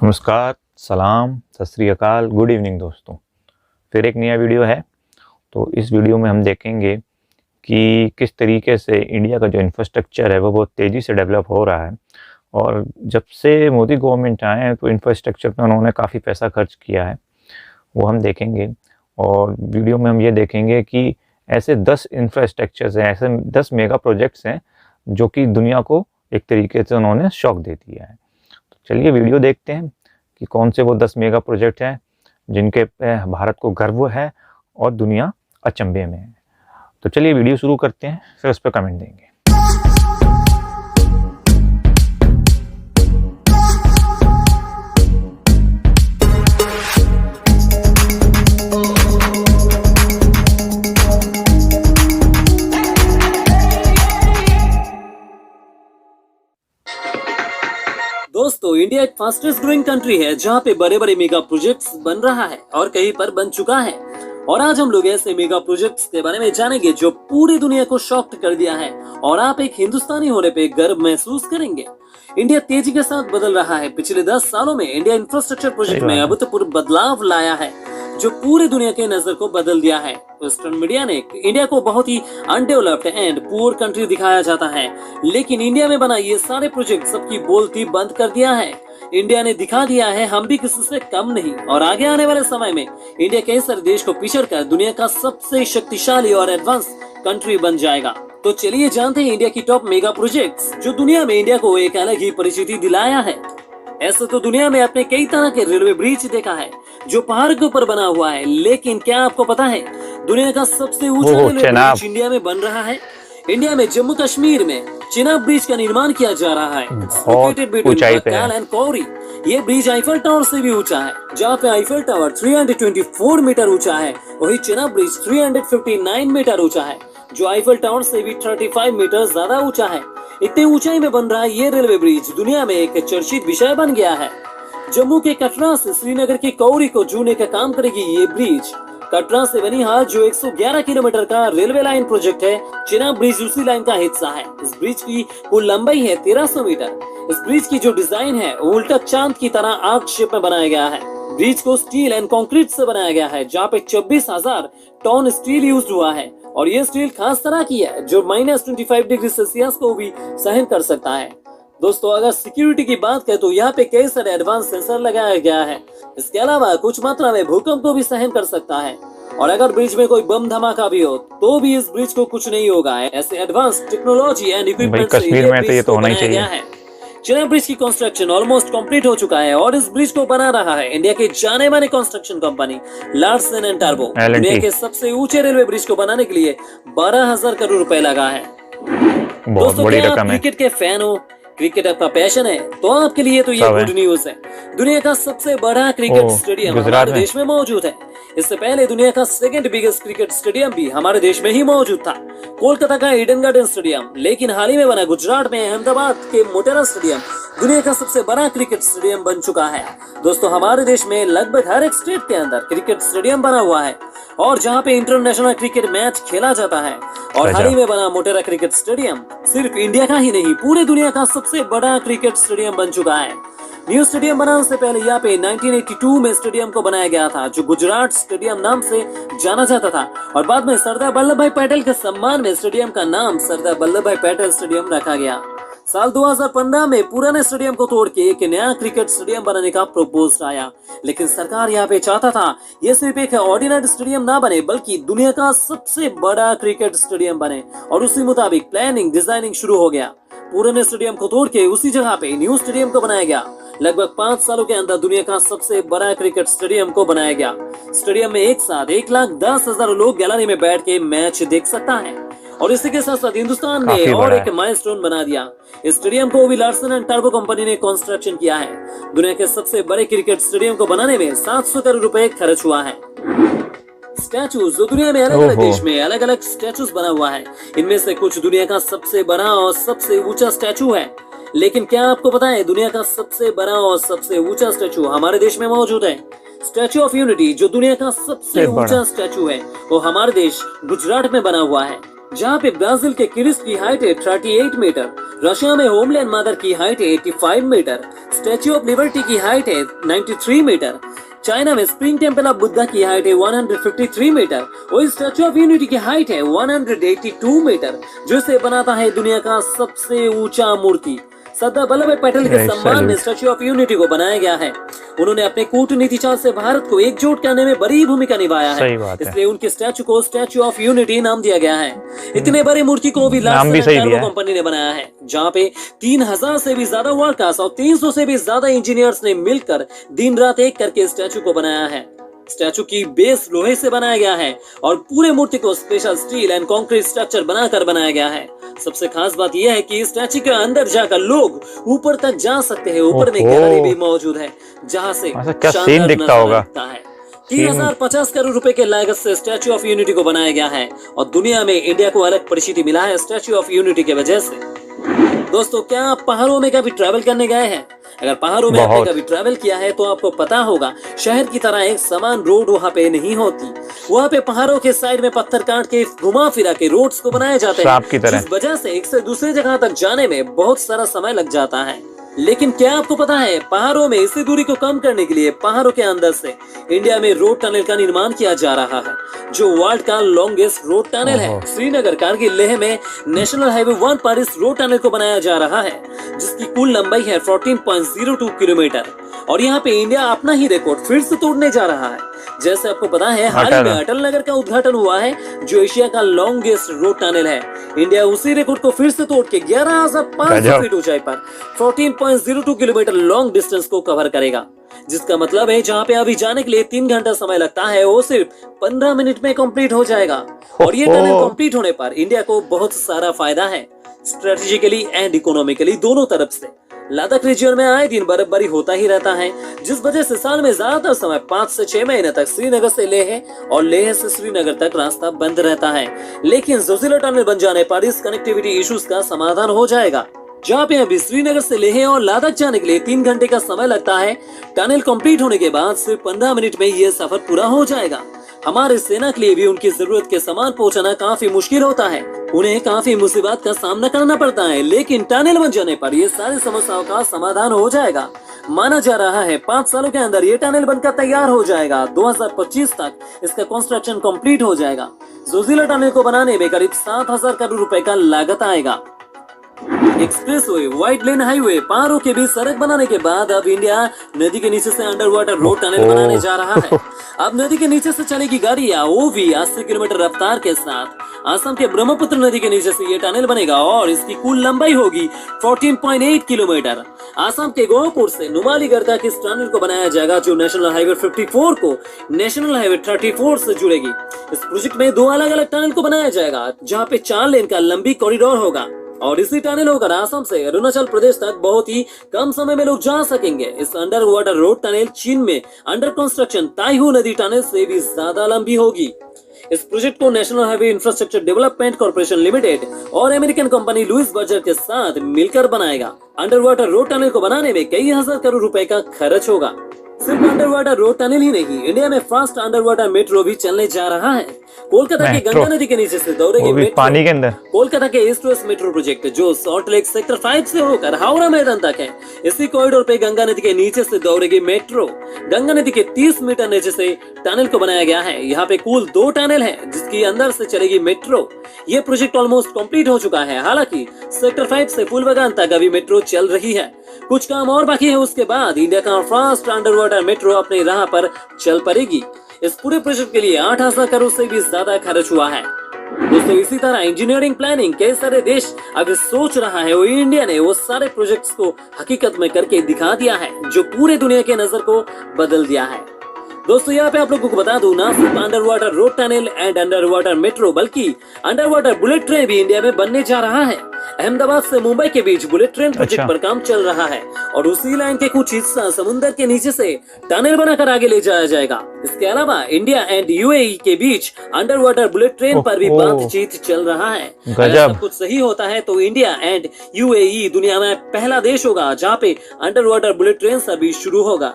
नमस्कार, सलाम, सत श्री अकाल, गुड इवनिंग दोस्तों। फिर एक नया वीडियो है। तो इस वीडियो में हम देखेंगे कि किस तरीके से इंडिया का जो इंफ्रास्ट्रक्चर है वो बहुत तेज़ी से डेवलप हो रहा है। और जब से मोदी गवर्नमेंट आए हैं तो इंफ्रास्ट्रक्चर पे उन्होंने काफ़ी पैसा खर्च किया है, वो हम देखेंगे। और वीडियो में हम ये देखेंगे कि ऐसे 10 इंफ्रास्ट्रक्चर्स हैं, ऐसे 10 मेगा प्रोजेक्ट्स हैं जो कि दुनिया को एक तरीके से उन्होंने शॉक दे दिया है। चलिए वीडियो देखते हैं कि कौन से वो 10 मेगा प्रोजेक्ट हैं जिनके पे भारत को गर्व है और दुनिया अचंभे में है। तो चलिए वीडियो शुरू करते हैं, फिर उस पर कमेंट देंगे। दोस्तों, इंडिया एक फास्टेस्ट ग्रोइंग कंट्री है जहाँ पे बड़े बड़े मेगा प्रोजेक्ट्स बन रहा है और कहीं पर बन चुका है। और आज हम लोग ऐसे मेगा प्रोजेक्ट्स के बारे में जानेंगे जो पूरी दुनिया को शॉक्ड कर दिया है और आप एक हिंदुस्तानी होने पे गर्व महसूस करेंगे। इंडिया तेजी के साथ बदल रहा है। पिछले 10 सालों में इंडिया इंफ्रास्ट्रक्चर प्रोजेक्ट में अभूतपूर्व बदलाव लाया है जो पूरी दुनिया के नजर को बदल दिया है। वेस्टर्न मीडिया ने इंडिया को बहुत ही अनडेवलप्ड एंड पुअर कंट्री दिखाया जाता है, लेकिन इंडिया में बना ये सारे प्रोजेक्ट सबकी बोलती बंद कर दिया है। इंडिया ने दिखा दिया है हम भी किसी से कम नहीं और आगे आने वाले समय में इंडिया कई सारे देश को पिछड़ कर दुनिया का सबसे शक्तिशाली और एडवांस कंट्री बन जाएगा। तो चलिए जानते हैं इंडिया की टॉप मेगा प्रोजेक्ट्स जो दुनिया में इंडिया को एक अलग ही परिचिति दिलाया है। ऐसे तो दुनिया में आपने कई तरह के रेलवे ब्रिज देखा है जो पहाड़ के ऊपर बना हुआ है, लेकिन क्या आपको पता है दुनिया का सबसे ऊंचा रेलवे ब्रिज इंडिया में बन रहा है। इंडिया में जम्मू कश्मीर में चिनाब ब्रिज का निर्माण किया जा रहा है। ऊंचाई पे है। ये ब्रिज आईफल टावर से भी ऊंचा है। जहाँ पे आईफल टावर 324 मीटर ऊंचा है, वही चिनाब ब्रिज 359 मीटर ऊंचा है, जो आईफल टावर से भी 35 मीटर ज्यादा ऊंचा है। इतनी ऊंचाई में बन रहा ये रेलवे ब्रिज दुनिया में एक चर्चित विषय बन गया है। जम्मू के कटरा से श्रीनगर की कौरी को जोड़ने का काम करेगी ये ब्रिज। कटरा से बनिहाल जो 111 किलोमीटर का रेलवे लाइन प्रोजेक्ट है, चिनाब ब्रिज उसी लाइन का हिस्सा है। इस ब्रिज की कुल लंबाई है 1300 मीटर। इस ब्रिज की जो डिजाइन है वो उल्टा चांद की तरह आर्क शेप में बनाया गया है। ब्रिज को स्टील एंड कंक्रीट से बनाया गया है, जहाँ पे 26,000 टन स्टील यूज हुआ है और ये स्टील खास तरह की है जो -25 डिग्री सेल्सियस को भी सहन कर सकता है। दोस्तों, अगर सिक्योरिटी की बात करें तो यहाँ पे कई सारे एडवांस सेंसर लगाया गया है। इसके अलावा कुछ मात्रा में भूकंप को भी सहन कर सकता है और अगर ब्रिज में कोई बम धमाका भी हो तो भी इस ब्रिज को कुछ नहीं होगा। ऐसे एडवांस टेक्नोलॉजी एंड इक्विपमेंट से कश्मीर में तो ये तो होना ही चाहिए। है। चिनाब ब्रिज की कंस्ट्रक्शन ऑलमोस्ट कंप्लीट हो चुका है और इस ब्रिज को बना रहा है इंडिया के जाने माने construction company Larsen and turbo. दुनिया के सबसे ऊंचे रेलवे ब्रिज को बनाने के लिए 12,000 करोड़ रुपए लगा है। दोस्तों, क्या आप क्रिकेट के फैन हो, क्रिकेट आपका पैशन है, तो आपके लिए तो ये गुड न्यूज है। दुनिया का सबसे बड़ा क्रिकेट स्टेडियम हमारे देश में मौजूद है। इससे पहले दुनिया का सेकंड बिगेस्ट क्रिकेट स्टेडियम भी हमारे देश में ही मौजूद था, कोलकाता का ईडन गार्डन स्टेडियम। लेकिन हाल ही में बना गुजरात में अहमदाबाद के मोटेरा स्टेडियम दुनिया का सबसे बड़ा क्रिकेट स्टेडियम बन चुका है। दोस्तों, हमारे देश में लगभग हर एक स्टेट के अंदर क्रिकेट स्टेडियम बना हुआ है और जहाँ पे इंटरनेशनल क्रिकेट मैच खेला जाता है। और हाल ही में बना मोटेरा क्रिकेट स्टेडियम सिर्फ इंडिया का ही नहीं, पूरे दुनिया का सबसे बड़ा क्रिकेट स्टेडियम बन चुका है। न्यू स्टेडियम बनाने से पहले यहाँ पे 1982 में स्टेडियम को बनाया गया था, जो गुजरात स्टेडियम नाम से जाना जाता था और बाद में सरदार वल्लभ भाई पटेल के सम्मान में स्टेडियम का नाम सरदार वल्लभ भाई पटेल स्टेडियम रखा गया। साल 2015 में पुराने स्टेडियम को तोड़ के एक नया क्रिकेट स्टेडियम बनाने का प्रपोजल आया, लेकिन सरकार यहाँ पे चाहता था ये सिर्फ एक ऑर्डिनरी स्टेडियम ना बने बल्कि दुनिया का सबसे बड़ा क्रिकेट स्टेडियम बने और उसी मुताबिक प्लानिंग डिजाइनिंग शुरू हो गया। पुराने स्टेडियम को तोड़ के उसी जगह पे न्यू स्टेडियम को बनाया गया। लगभग 5 सालों के अंदर दुनिया का सबसे बड़ा क्रिकेट स्टेडियम को बनाया गया। स्टेडियम में एक साथ 1,10,000 लोग गैलरी में बैठ के मैच देख सकता है और इसी के साथ साथ हिंदुस्तान ने और एक माइलस्टोन बना दिया। इस स्टेडियम को भी लार्सन एंड टर्बो कंपनी ने कंस्ट्रक्शन किया है। दुनिया के सबसे बड़े क्रिकेट स्टेडियम को बनाने में 700 करोड़ रुपए खर्च हुआ है। स्टैचूज जो दुनिया में अलग अलग देश में अलग अलग स्टैचूज बना हुआ है, इनमें से कुछ दुनिया का सबसे बड़ा और सबसे ऊंचा स्टैचू है। लेकिन क्या आपको पता है दुनिया का सबसे बड़ा और सबसे ऊंचा स्टैचू हमारे देश में मौजूद है? स्टैचू ऑफ यूनिटी जो दुनिया का सबसे ऊंचा स्टैचू है वो हमारे देश गुजरात में बना हुआ है। जहाँ पे ब्राजील के किरिस की हाइट है 38 मीटर, रशिया में होमलैंड मदर की हाइट है 85 मीटर, स्टैच्यू ऑफ लिबर्टी की हाइट है 93 मीटर, चाइना में स्प्रिंग टेम्पल ऑफ बुद्धा की हाइट है 153 मीटर और स्टैच्यू ऑफ यूनिटी की हाइट है 182 मीटर, जो इसे बनाता है दुनिया का सबसे ऊंचा मूर्ति। सरदार वल्लभ भाई पटेल के सम्मान में स्टैच्यू ऑफ यूनिटी को बनाया गया है। उन्होंने अपने कूटनीति चाल से भारत को एकजुट करने में बड़ी भूमिका निभाया है, इसलिए उनके स्टैच्यू को स्टैच्यू ऑफ यूनिटी नाम दिया गया है। इतने बड़ी मूर्ति को भी लार्सन एंड टर्बो कंपनी ने बनाया है, जहाँ पे 3000 से भी ज्यादा वर्कर्स और 300 से भी ज्यादा इंजीनियर्स ने मिलकर दिन रात एक करके स्टैच्यू को बनाया है। स्टैचू की बेस लोहे से बनाया गया है और पूरे मूर्ति को special steel and concrete structure बनाकर बनाया गया है। सबसे खास बात यह है कि स्टैचू के अंदर जाकर लोग ऊपर तक जा सकते हैं। ऊपर में गैलरी भी मौजूद है, जहां से क्या सीन दिखता होगा। 3050 करोड़ रुपए के लागत से स्टैचू ऑफ यूनिटी को बनाया गया है और दुनिया में इंडिया को अलग परिचिति मिला है स्टैचू ऑफ यूनिटी की वजह से। दोस्तों, क्या आप पहाड़ों में कभी ट्रैवल करने गए हैं? अगर पहाड़ों में आपने कभी ट्रैवल किया है तो आपको पता होगा शहर की तरह एक समान रोड वहाँ पे नहीं होती। वहाँ पे पहाड़ों के साइड में पत्थर काट के घुमा फिरा के रोड्स को बनाए जाते हैं, जिस वजह से एक से दूसरे जगह तक जाने में बहुत सारा समय लग जाता है। लेकिन क्या आपको पता है, पहाड़ों में इसी दूरी को कम करने के लिए पहाड़ों के अंदर से इंडिया में रोड टनल का निर्माण किया जा रहा है, जो वर्ल्ड का लॉन्गेस्ट रोड टनल है। श्रीनगर, कारगिल, लेह में नेशनल हाईवे 1 पर इस रोड टनल को बनाया जा रहा है, जिसकी कुल लंबाई है 14.02 किलोमीटर और यहाँ पे इंडिया अपना ही रिकॉर्ड फिर से तोड़ने जा रहा है। जैसे आपको पता है, हाल ही में अटल नगर का उद्घाटन हुआ है, जो एशिया का लॉन्गेस्ट रोड टनल है। इंडिया उसी रिकॉर्ड को फिर से तोड़ के 11,500 फीट ऊंचाई पर 14.02 किलोमीटर लॉन्ग डिस्टेंस को कवर करेगा, जिसका मतलब है जहाँ पे अभी जाने के लिए 3 घंटा समय लगता है, वो सिर्फ 15 मिनट में कंप्लीट हो जाएगा। और ये टनल कंप्लीट होने पर इंडिया को बहुत सारा फायदा है, स्ट्रेटेजिकली एंड इकोनॉमिकली दोनों तरफ से। लद्दाख रीजन में आए दिन बर्फबारी होता ही रहता है, जिस वजह से साल में ज्यादातर समय 5 से 6 महीने तक श्रीनगर से लेह और लेह से श्रीनगर तक रास्ता बंद रहता है। लेकिन जोजिला टनल बन जाने पर इस कनेक्टिविटी इश्यूज का समाधान हो जाएगा। जहाँ पे अभी श्रीनगर से लेह और लद्दाख जाने के लिए 3 घंटे का समय लगता है, टनल कंप्लीट होने के बाद सिर्फ 15 मिनट में ये सफर पूरा हो जाएगा। हमारे सेना के लिए भी उनकी जरूरत के सामान पहुंचाना काफी मुश्किल होता है, उन्हें काफी मुसीबत का सामना करना पड़ता है, लेकिन टनल बन जाने पर ये सारी समस्याओं का समाधान हो जाएगा। माना जा रहा है 5 सालों के अंदर ये टनल बनकर तैयार हो जाएगा। 2025 तक इसका कंस्ट्रक्शन कंप्लीट हो जाएगा। जोजिला टनल को बनाने में करीब 7,000 करोड़ रुपए का लागत आएगा। एक्सप्रेसवे, व्हाइट लेन हाईवे, पहाड़ों के बीच सड़क बनाने के बाद अब इंडिया नदी के नीचे से अंडर वाटर रोड टनल बनाने जा रहा है। अब नदी के नीचे से चलेगी गाड़ियां, वो भी 80 किलोमीटर रफ्तार के साथ। असम के ब्रह्मपुत्र नदी के नीचे से ये टनल बनेगा और इसकी कुल लंबाई होगी 14.8 किलोमीटर। असम के गोहपुर से नुमालीगढ़ तक इस टनल को बनाया जाएगा, जो नेशनल हाईवे 54 को नेशनल हाईवे 34 से जुड़ेगी। इस प्रोजेक्ट में 2 अलग अलग टनल को बनाया जाएगा, जहाँ पे 4 लेन का लंबी कॉरिडोर होगा और इसी टनल होकर असम से अरुणाचल प्रदेश तक बहुत ही कम समय में लोग जा सकेंगे। इस अंडर वाटर रोड टनल चीन में अंडर कंस्ट्रक्शन ताइहू नदी टनल से भी ज्यादा लंबी होगी। इस प्रोजेक्ट को national highway infrastructure development corporation limited और अमेरिकन कंपनी लुइस बर्जर के साथ मिलकर बनाएगा। अंडर वाटर रोड टनल को बनाने में कई हजार करोड़ रुपए का खर्च होगा। सिर्फ अंडर वाटर रोड टनल ही नहीं, इंडिया में फास्ट अंडर वाटर मेट्रो भी चलने जा रहा है। कोलकाता के गंगा नदी के नीचे से दौड़ेगी मेट्रो, पानी के अंदर। कोलकाता के ईस्ट वेस्ट मेट्रो प्रोजेक्ट, जो सॉल्ट लेक सेक्टर 5 से होकर हावड़ा मैदान तक है, इसी कॉरिडोर पे गंगा नदी के नीचे से दौड़ेगी मेट्रो। गंगा नदी के 30 मीटर नीचे से टनल को बनाया गया है। यहाँ पे कुल 2 टनल है, जिसकी अंदर से चलेगी मेट्रो। ये प्रोजेक्ट ऑलमोस्ट कंप्लीट हो चुका है। हालांकि सेक्टर 5 से फूलबागान तक अभी मेट्रो चल रही है, कुछ काम और बाकी है। उसके बाद इंडिया का फास्ट अंडर वाटर मेट्रो अपनी राह पर चल पड़ेगी। इस पूरे प्रोजेक्ट के लिए 8,000 करोड़ से भी ज्यादा खर्च हुआ है। दोस्तों, इसी तरह इंजीनियरिंग प्लानिंग कई सारे देश अभी सोच रहा है, वो इंडिया ने वो सारे प्रोजेक्ट्स को हकीकत में करके दिखा दिया है, जो पूरे दुनिया के नजर को बदल दिया है। दोस्तों, यहाँ पे आप लोगों को बता दूं, ना सिर्फ under water road tunnel and under water metro, बल्कि अंडर वाटर बुलेट ट्रेन भी इंडिया में बनने जा रहा है। अहमदाबाद से मुंबई के बीच बुलेट ट्रेन प्रोजेक्ट पर काम चल रहा है और उसी लाइन के कुछ हिस्सा समुद्र के नीचे से टनल बनाकर आगे ले जाया जाएगा। इसके अलावा इंडिया एंड यूएई के बीच अंडर वाटर बुलेट ट्रेन पर भी बातचीत चल रहा है। अगर सब कुछ सही होता है तो इंडिया एंड यूएई दुनिया में पहला देश होगा जहाँ पे under water bullet train service शुरू होगा।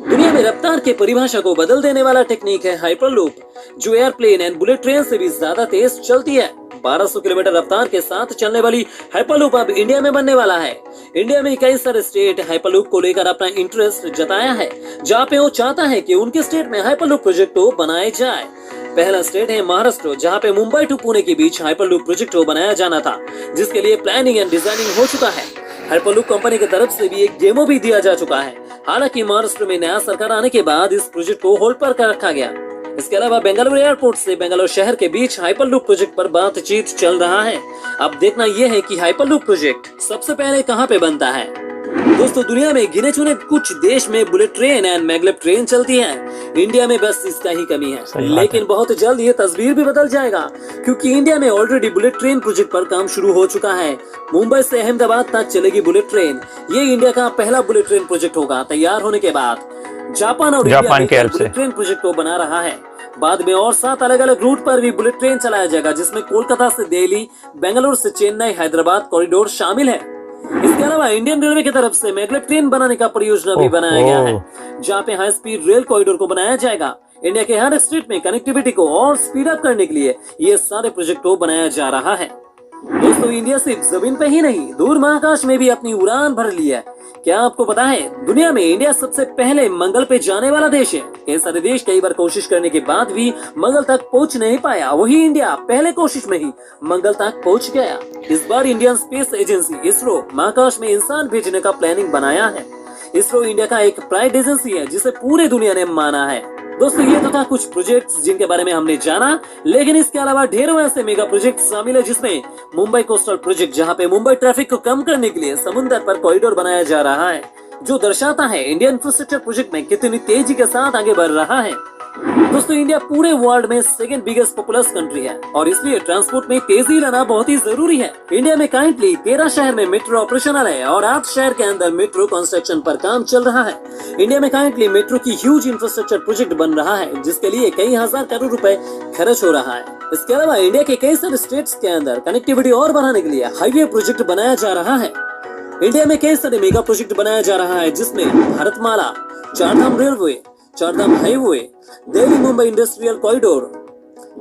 दुनिया में रफ्तार के परिभाषा को बदल देने वाला टेक्निक है हाइपरलूप, जो एयरप्लेन एंड बुलेट ट्रेन से भी ज्यादा तेज चलती है। 1200 किलोमीटर रफ्तार के साथ चलने वाली हाइपरलूप अब इंडिया में बनने वाला है। इंडिया में कई सारे स्टेट हाइपरलूप को लेकर अपना इंटरेस्ट जताया है, जहाँ पे वो चाहता है कि उनके स्टेट में हाइपरलूप प्रोजेक्ट बनाए जाए। पहला स्टेट है महाराष्ट्र, जहाँ पे मुंबई टू पुणे के बीच हाइपरलूप प्रोजेक्ट बनाया जाना था, जिसके लिए प्लानिंग एंड डिजाइनिंग हो चुका है। हाइपरलूप कंपनी की तरफ से भी एक डेमो भी दिया जा चुका है। हालांकि महाराष्ट्र में नया सरकार आने के बाद इस प्रोजेक्ट को होल्ड पर रखा गया। इसके अलावा बेंगलुरु एयरपोर्ट से बेंगलुरु शहर के बीच हाइपरलूप प्रोजेक्ट पर बातचीत चल रहा है। अब देखना यह है कि हाइपरलूप प्रोजेक्ट सबसे पहले कहां पे बनता है। दोस्तों, दुनिया में गिने चुने कुछ देश में bullet train and maglev train चलती है, इंडिया में बस इसका ही कमी है। लेकिन बहुत जल्द ये तस्वीर भी बदल जाएगा, क्योंकि इंडिया में ऑलरेडी बुलेट ट्रेन प्रोजेक्ट पर काम शुरू हो चुका है। मुंबई से अहमदाबाद तक चलेगी बुलेट ट्रेन। ये इंडिया का पहला बुलेट ट्रेन प्रोजेक्ट होगा। तैयार होने के बाद जापान और जापान के बुलेट ट्रेन प्रोजेक्ट को बना रहा है। बाद में और 7 अलग अलग रूट पर भी बुलेट ट्रेन चलाया जाएगा, जिसमें कोलकाता से दिल्ली, बेंगलुरु से चेन्नई, हैदराबाद कॉरिडोर शामिल है। इसके अलावा इंडियन रेलवे की तरफ से मैग्लेव ट्रेन बनाने का परियोजना भी बनाया गया है, जहाँ पे हाई स्पीड रेल कॉरिडोर को बनाया जाएगा। इंडिया के हर स्टेट में कनेक्टिविटी को और स्पीड अप करने के लिए ये सारे प्रोजेक्ट को बनाया जा रहा है। दोस्तों, इंडिया सिर्फ जमीन पे ही नहीं, दूर महाकाश में भी अपनी उड़ान भर ली है। क्या आपको पता है, दुनिया में इंडिया सबसे पहले मंगल पे जाने वाला देश है। कई सारे देश कई बार कोशिश करने के बाद भी मंगल तक पहुंच नहीं पाया, वही इंडिया पहले कोशिश में ही मंगल तक पहुंच गया। इस बार इंडियन स्पेस एजेंसी इसरो महाकाश में इंसान भेजने का प्लानिंग बनाया है। इसरो इंडिया का एक प्राइड एजेंसी है, जिसे पूरे दुनिया ने माना है। दोस्तों, ये तो था कुछ प्रोजेक्ट्स जिनके बारे में हमने जाना, लेकिन इसके अलावा ढेरों ऐसे मेगा प्रोजेक्ट शामिल है, जिसमें मुंबई कोस्टल प्रोजेक्ट, जहां पे मुंबई ट्रैफिक को कम करने के लिए समुद्र पर कॉरिडोर बनाया जा रहा है, जो दर्शाता है इंडियन इंफ्रास्ट्रक्चर प्रोजेक्ट में कितनी तेजी के साथ आगे बढ़ रहा है। दोस्तों, इंडिया पूरे वर्ल्ड में सेकंड बिगेस्ट पॉपुलस कंट्री है, और इसलिए ट्रांसपोर्ट में तेजी लाना बहुत ही जरूरी है। इंडिया में करंटली 13 शहर में मेट्रो ऑपरेशनल है और 8 शहर के अंदर मेट्रो कंस्ट्रक्शन पर काम चल रहा है। इंडिया में करंटली मेट्रो की ह्यूज इंफ्रास्ट्रक्चर प्रोजेक्ट बन रहा है, जिसके लिए कई हजार करोड़ रुपए खर्च हो रहा है। इसके अलावा इंडिया के कई सारे स्टेट्स के अंदर कनेक्टिविटी और बढ़ाने के लिए हाईवे प्रोजेक्ट बनाया जा रहा है। इंडिया में कई सारे मेगा प्रोजेक्ट बनाया जा रहा है, जिसमें Bharatmala, Chardham railway, Chardham highway, Delhi Mumbai industrial corridor,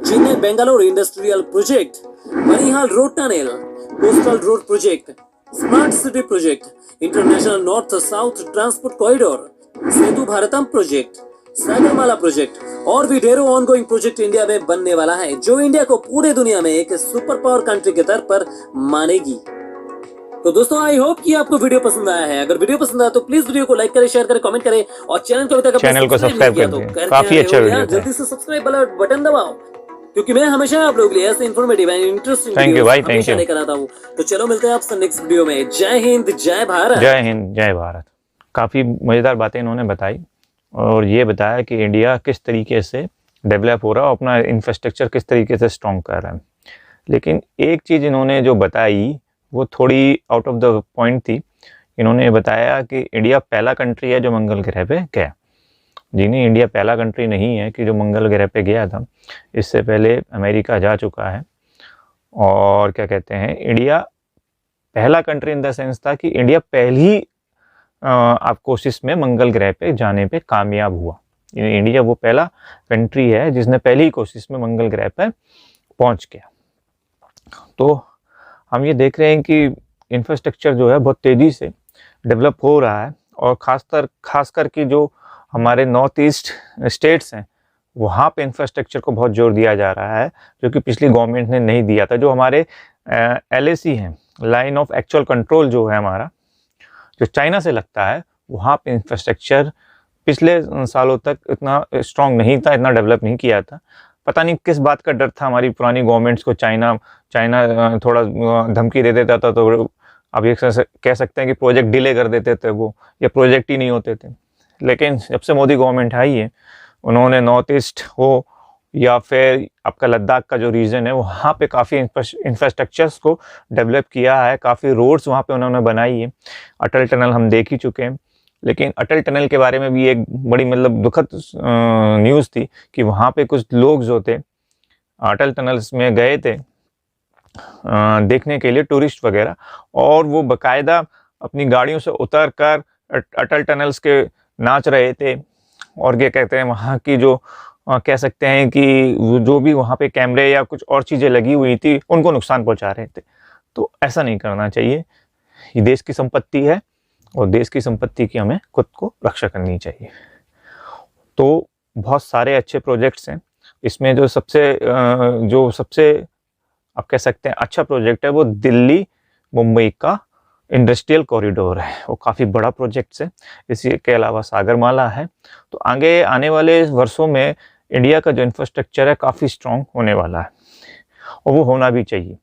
Chennai Bengaluru industrial project, Banihal road tunnel, coastal road project, smart city project, international north south transport corridor, Setu Bharatam project, Sagarmala project और भी ढेरों ऑनगोइंग प्रोजेक्ट इंडिया में बनने वाला है, जो इंडिया को पूरे दुनिया में एक सुपर पावर कंट्री के तौर पर मानेगी। तो दोस्तों, आई होप कि आपको वीडियो पसंद आया है। अगर वीडियो पसंद आया तो प्लीज वीडियो को लाइक करें, शेयर करें, कमेंट करें और चैनल को अभी तक सब्सक्राइब कर दें। काफी अच्छा वीडियो है, जल्दी से सब्सक्राइब बटन दबाओ, क्योंकि मैं हमेशा आप लोगों के लिए ऐसे इन्फॉर्मेटिव एंड इंटरेस्टिंग वीडियो हमेशा लेकर आता हूँ। तो चलो, मिलते हैं आपसे नेक्स्ट वीडियो में। जय हिंद, जय भारत। जय हिंद, जय भारत। काफी मजेदार बातें इन्होंने बताई और ये बताया कि इंडिया किस तरीके से डेवलप हो रहा है और अपना इंफ्रास्ट्रक्चर किस तरीके से स्ट्रॉन्ग कर रहा है। लेकिन एक चीज़ इन्होंने जो बताई वो थोड़ी आउट ऑफ द पॉइंट थी। इन्होंने बताया कि इंडिया पहला कंट्री है जो मंगल ग्रह पे गया। जी नहीं, इंडिया पहला कंट्री नहीं है कि जो मंगल ग्रह पे गया था। इससे पहले अमेरिका जा चुका है और क्या कहते हैं, इंडिया पहला कंट्री इन द सेंस था कि इंडिया पहली आप कोशिश में मंगल ग्रह पे जाने पे कामयाब हुआ। इंडिया वो पहला कंट्री है जिसने पहली कोशिश में मंगल ग्रह पर पहुंच गया। तो हम ये देख रहे हैं कि इंफ्रास्ट्रक्चर जो है बहुत तेज़ी से डेवलप हो रहा है और खासकर कि जो हमारे नॉर्थ ईस्ट स्टेट्स हैं वहाँ पे इंफ्रास्ट्रक्चर को बहुत जोर दिया जा रहा है, जो कि पिछली गवर्नमेंट ने नहीं दिया था। जो हमारे LAC हैं, लाइन ऑफ एक्चुअल कंट्रोल जो है हमारा, जो चाइना से लगता है, वहाँ पे इंफ्रास्ट्रक्चर पिछले सालों तक इतना स्ट्रॉन्ग नहीं था, इतना डेवलप नहीं किया था। पता नहीं किस बात का डर था हमारी पुरानी गवर्नमेंट्स को। चाइना थोड़ा धमकी दे देता था तो अब ये कह सकते हैं कि प्रोजेक्ट डिले कर देते थे वो, या प्रोजेक्ट ही नहीं होते थे। लेकिन जब से मोदी गवर्नमेंट आई है, उन्होंने नॉर्थ ईस्ट हो या फिर आपका लद्दाख का जो रीजन है वहाँ पे काफ़ी इंफ्रास्ट्रक्चर्स को डेवलप किया है, काफ़ी रोड्स वहाँ पे उन्होंने बनाई है। अटल टनल हम देख ही चुके हैं, लेकिन अटल टनल के बारे में भी एक बड़ी दुखद न्यूज़ थी कि वहाँ पे कुछ लोग जो थे अटल टनल्स में गए थे देखने के लिए, टूरिस्ट वगैरह, और वो बाकायदा अपनी गाड़ियों से उतर कर अटल टनल्स के नाच रहे थे। और क्या कहते हैं, वहाँ की जो कह सकते हैं कि जो भी वहाँ पे कैमरे या कुछ और चीज़ें लगी हुई थी उनको नुकसान पहुँचा रहे थे। तो ऐसा नहीं करना चाहिए। ये देश की संपत्ति है और देश की संपत्ति की हमें खुद को रक्षा करनी चाहिए। तो बहुत सारे अच्छे प्रोजेक्ट्स हैं इसमें। जो सबसे आप कह सकते हैं अच्छा प्रोजेक्ट है वो दिल्ली मुंबई का इंडस्ट्रियल कॉरिडोर है। वो काफ़ी बड़ा प्रोजेक्ट है। इसी के अलावा सागरमाला है। तो आगे आने वाले वर्षों में इंडिया का जो इंफ्रास्ट्रक्चर है काफ़ी स्ट्रॉन्ग होने वाला है और वो होना भी चाहिए,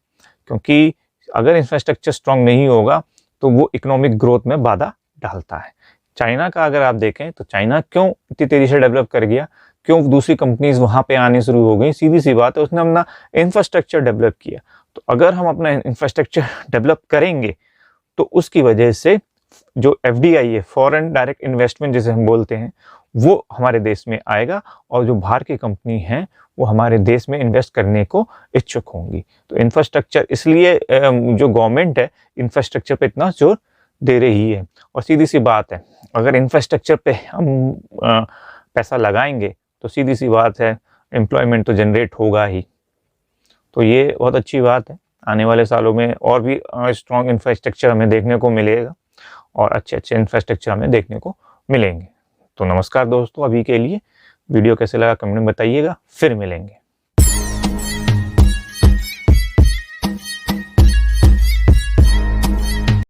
क्योंकि अगर इंफ्रास्ट्रक्चर स्ट्रॉन्ग नहीं होगा तो वो इकोनॉमिक ग्रोथ में बाधा डालता है। चाइना का अगर आप देखें तो चाइना क्यों इतनी तेज़ी से डेवलप कर गया, क्यों दूसरी कंपनीज वहाँ पे आने शुरू हो गई? सीधी सी बात है, उसने अपना इंफ्रास्ट्रक्चर डेवलप किया। तो अगर हम अपना इंफ्रास्ट्रक्चर डेवलप करेंगे तो उसकी वजह से जो FDI है, फॉरेन डायरेक्ट इन्वेस्टमेंट जिसे हम बोलते हैं, वो हमारे देश में आएगा और जो बाहर की कंपनी हैं वो हमारे देश में इन्वेस्ट करने को इच्छुक होंगी। तो इंफ्रास्ट्रक्चर, इसलिए जो गवर्नमेंट है इंफ्रास्ट्रक्चर पे इतना जोर दे रही है। और सीधी सी बात है, अगर इंफ्रास्ट्रक्चर पे हम पैसा लगाएंगे तो सीधी सी बात है एम्प्लॉयमेंट तो जनरेट होगा ही। तो ये बहुत अच्छी बात है। आने वाले सालों में और भी स्ट्रॉन्ग इंफ्रास्ट्रक्चर हमें देखने को मिलेगा और अच्छे इंफ्रास्ट्रक्चर हमें देखने को मिलेंगे। तो नमस्कार दोस्तों, अभी के लिए वीडियो कैसे लगा कमेंट में बताइएगा। फिर मिलेंगे।